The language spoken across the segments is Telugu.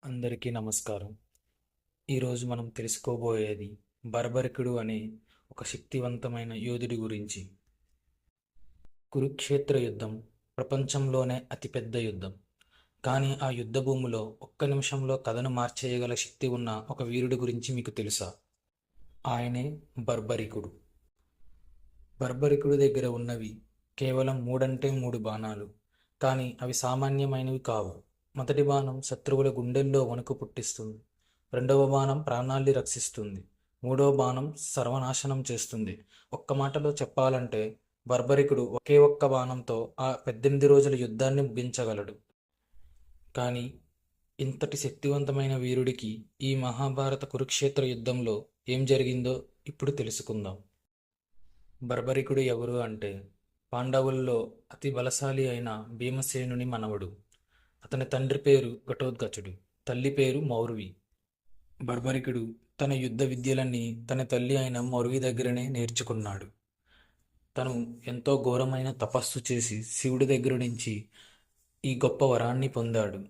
అందరికీ నమస్కారం. ఈరోజు మనం తెలుసుకోబోయేది బర్బరికుడు అనే ఒక శక్తివంతమైన యోధుడి గురించి. కురుక్షేత్ర యుద్ధం ప్రపంచంలోనే అతిపెద్ద యుద్ధం. కానీ ఆ యుద్ధ భూమిలో ఒక్క నిమిషంలో కథను మార్చేయగల శక్తి ఉన్న ఒక వీరుడి గురించి మీకు తెలుసా? ఆయనే బర్బరికుడు. బర్బరికుడి దగ్గర ఉన్నవి కేవలం మూడంటే మూడు బాణాలు. కానీ అవి సామాన్యమైనవి కావు. మొదటి బాణం శత్రువుల గుండెల్లో వణుకు పుట్టిస్తుంది. రెండవ బాణం ప్రాణాల్ని రక్షిస్తుంది. మూడవ బాణం సర్వనాశనం చేస్తుంది. ఒక్క మాటలో చెప్పాలంటే బర్బరికుడు ఒకే ఒక్క బాణంతో ఆ 18 రోజుల యుద్ధాన్ని ముగించగలడు. కానీ ఇంతటి శక్తివంతమైన వీరుడికి ఈ మహాభారత కురుక్షేత్ర యుద్ధంలో ఏం జరిగిందో ఇప్పుడు తెలుసుకుందాం. బర్బరికుడు ఎవరు అంటే పాండవుల్లో అతి బలశాలి అయిన భీమసేనుని మనవడు. అతని తండ్రి పేరు ఘటోత్కచుడు, తల్లి పేరు మౌర్వి. బర్బరికుడు తన యుద్ధ విద్యలన్నీ తన తల్లి అయిన మౌర్వి దగ్గరనే నేర్చుకున్నాడు. తను ఎంతో ఘోరమైన తపస్సు చేసి శివుడి దగ్గర నుంచి ఈ గొప్ప వరాన్ని పొందాడు.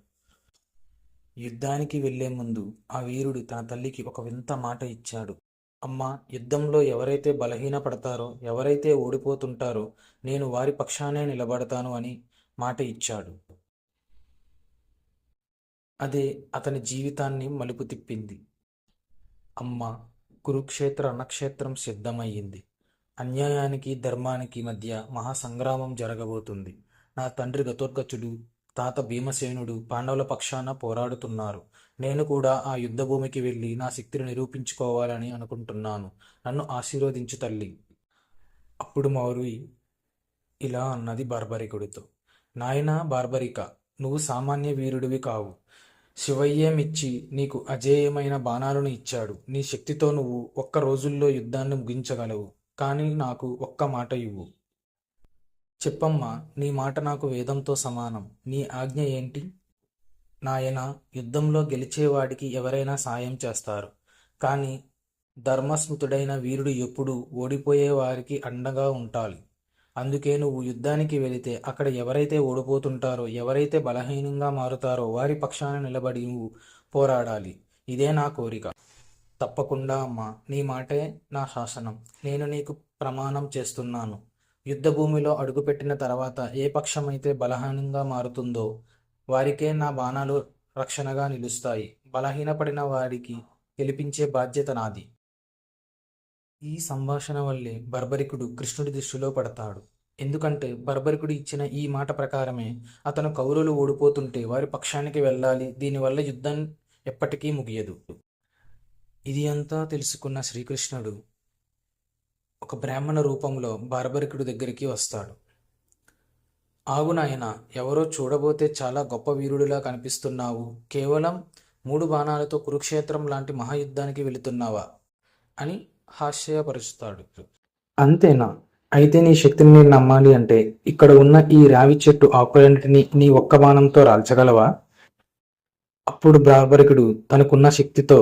యుద్ధానికి వెళ్లే ముందు ఆ వీరుడు తన తల్లికి ఒక వింత మాట ఇచ్చాడు. అమ్మా, యుద్ధంలో ఎవరైతే బలహీన పడతారో, ఎవరైతే ఓడిపోతుంటారో నేను వారి పక్షానే నిలబడతాను అని మాట ఇచ్చాడు. అదే అతని జీవితాన్ని మలుపు తిప్పింది. అమ్మ, కురుక్షేత్ర రణక్షేత్రం సిద్ధమయ్యింది. అన్యాయానికి ధర్మానికి మధ్య మహాసంగ్రామం జరగబోతుంది. నా తండ్రి ఘటోత్కచుడు, తాత భీమసేనుడు పాండవుల పక్షాన పోరాడుతున్నారు. నేను కూడా ఆ యుద్ధభూమికి వెళ్ళి నా శక్తిని నిరూపించుకోవాలని అనుకుంటున్నాను. నన్ను ఆశీర్వదించు తల్లి. అప్పుడు మౌర్వి ఇలా అన్నది బార్బరికుడితో. నాయనా బార్బరిక, నువ్వు సామాన్య వీరుడివి కావు. శివయ్యేమిచ్చి నీకు అజేయమైన బాణాలను ఇచ్చాడు. నీ శక్తితో నువ్వు ఒక్క రోజుల్లో యుద్ధాన్ని ముగించగలవు. కానీ నాకు ఒక్క మాట ఇవ్వు. చెప్పమ్మా, నీ మాట నాకు వేదంతో సమానం. నీ ఆజ్ఞ ఏంటి? నాయనా, యుద్ధంలో గెలిచేవాడికి ఎవరైనా సాయం చేస్తారు. కానీ ధర్మస్మృతుడైన వీరుడు ఎప్పుడూ ఓడిపోయే వారికి అండగా ఉండాలి. అందుకే నువ్వు యుద్ధానికి వెళితే అక్కడ ఎవరైతే ఓడిపోతుంటారో, ఎవరైతే బలహీనంగా మారుతారో వారి పక్షాన నిలబడి నువ్వు పోరాడాలి. ఇదే నా కోరిక. తప్పకుండా అమ్మా, నీ మాటే నా శాసనం. నేను నీకు ప్రమాణం చేస్తున్నాను. యుద్ధ భూమిలో అడుగుపెట్టిన తర్వాత ఏ పక్షమైతే బలహీనంగా మారుతుందో వారికే నా బాణాలు రక్షణగా నిలుస్తాయి. బలహీనపడిన వారికి గెలిపించే బాధ్యత నాది. ఈ సంభాషణ వల్లే బర్బరికుడు కృష్ణుడి దృష్టిలో పడతాడు. ఎందుకంటే బర్బరికుడు ఇచ్చిన ఈ మాట ప్రకారమే అతను కౌరవులు ఓడిపోతుంటే వారి పక్షానికి వెళ్ళాలి. దీనివల్ల యుద్ధం ఎప్పటికీ ముగియదు. ఇది అంతా తెలుసుకున్న శ్రీకృష్ణుడు ఒక బ్రాహ్మణ రూపంలో బర్బరికుడి దగ్గరికి వస్తాడు. ఆగు నాయనా, ఎవరో చూడబోతే చాలా గొప్ప వీరుడిలా కనిపిస్తున్నావు. కేవలం 3 బాణాలతో కురుక్షేత్రం లాంటి మహాయుద్ధానికి వెళుతున్నావా అని హాస్యపరుస్తాడు. అంతేనా? అయితే నీ శక్తిని నేను నమ్మాలి అంటే ఇక్కడ ఉన్న ఈ రావి చెట్టు ఆకులన్నిటినీ నీ ఒక్క బాణంతో రాల్చగలవా? అప్పుడు బర్బరికుడు తనకున్న శక్తితో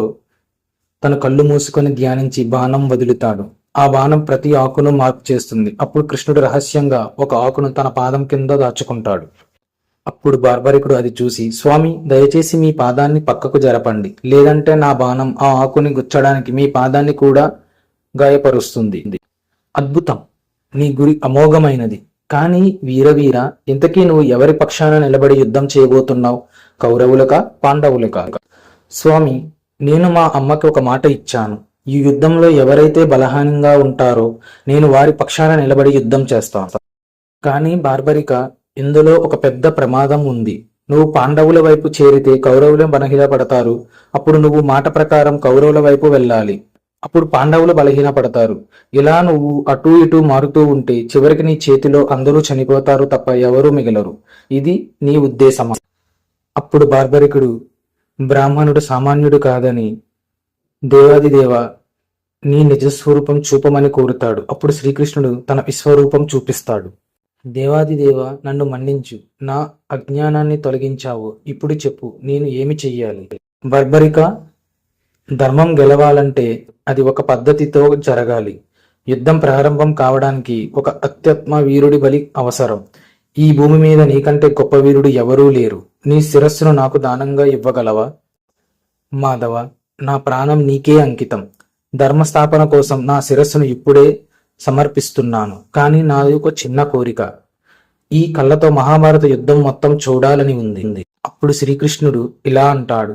తన కళ్ళు మూసుకొని ధ్యానించి బాణం వదులుతాడు. ఆ బాణం ప్రతి ఆకును మార్పు చేస్తుంది. అప్పుడు కృష్ణుడు రహస్యంగా ఒక ఆకును తన పాదం కింద దాచుకుంటాడు. అప్పుడు బర్బరికుడు అది చూసి, స్వామి, దయచేసి మీ పాదాన్ని పక్కకు జరపండి, లేదంటే నా బాణం ఆ ఆకుని గుచ్చడానికి మీ పాదాన్ని కూడా గాయపరుస్తుంది. అద్భుతం, నీ గురి అమోఘమైనది. కానీ వీరవీర, ఇంతకీ నువ్వు ఎవరి పక్షాన నిలబడి యుద్ధం చేయబోతున్నావు? కౌరవులకా, పాండవులకా? స్వామి, నేను మా అమ్మకి ఒక మాట ఇచ్చాను. ఈ యుద్ధంలో ఎవరైతే బలహీనంగా ఉంటారో నేను వారి పక్షాన నిలబడి యుద్ధం చేస్తాను. కానీ బార్బరిక, ఇందులో ఒక పెద్ద ప్రమాదం ఉంది. నువ్వు పాండవుల వైపు చేరితే కౌరవులు బలహీనపడతారు. అప్పుడు నువ్వు మాట ప్రకారం కౌరవుల వైపు వెళ్ళాలి. అప్పుడు పాండవులు బలహీనపడతారు. ఇలా నువ్వు అటూ ఇటూ మారుతూ ఉంటే చివరికి నీ చేతిలో అందరూ చనిపోతారు తప్ప ఎవరూ మిగలరు. ఇది నీ ఉద్దేశమా? అప్పుడు బార్బరికుడు బ్రాహ్మణుడు సామాన్యుడు కాదని, దేవాదిదేవ, నీ నిజస్వరూపం చూపమని కోరుతాడు. అప్పుడు శ్రీకృష్ణుడు తన విశ్వరూపం చూపిస్తాడు. దేవాదిదేవ, నన్ను మన్నించు. నా అజ్ఞానాన్ని తొలగించావు. ఇప్పుడు చెప్పు, నేను ఏమి చెయ్యాలి? బర్బరిక, ధర్మం గెలవాలంటే అది ఒక పద్ధతితో జరగాలి. యుద్ధం ప్రారంభం కావడానికి ఒక అత్యుత్తమ వీరుడి బలి అవసరం. ఈ భూమి మీద నీకంటే గొప్ప వీరుడు ఎవరూ లేరు. నీ శిరస్సును నాకు దానంగా ఇవ్వగలవా? మాధవ, నా ప్రాణం నీకే అంకితం. ధర్మస్థాపన కోసం నా శిరస్సును ఇప్పుడే సమర్పిస్తున్నాను. కానీ నాది ఒక చిన్న కోరిక. ఈ కళ్ళతో మహాభారత యుద్ధం మొత్తం చూడాలని ఉంది. అప్పుడు శ్రీకృష్ణుడు ఇలా అంటాడు,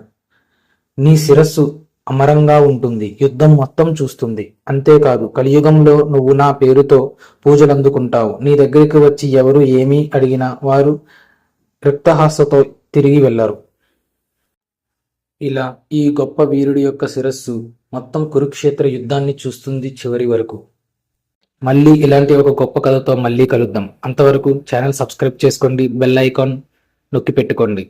నీ శిరస్సు అమరంగా ఉంటుంది, యుద్ధం మొత్తం చూస్తుంది. అంతేకాదు, కలియుగంలో నువ్వు నా పేరుతో పూజలందుకుంటావు. నీ దగ్గరికి వచ్చి ఎవరు ఏమీ అడిగినా వారు రక్తహాసతో తిరిగి వెళ్లరు. ఇలా ఈ గొప్ప వీరుడి యొక్క శిరస్సు మొత్తం కురుక్షేత్ర యుద్ధాన్ని చూస్తుంది చివరి వరకు. మళ్ళీ ఇలాంటి ఒక గొప్ప కథతో మళ్ళీ కలుద్దాం. అంతవరకు ఛానల్ సబ్స్క్రైబ్ చేసుకోండి, బెల్ ఐకాన్ నొక్కి పెట్టుకోండి.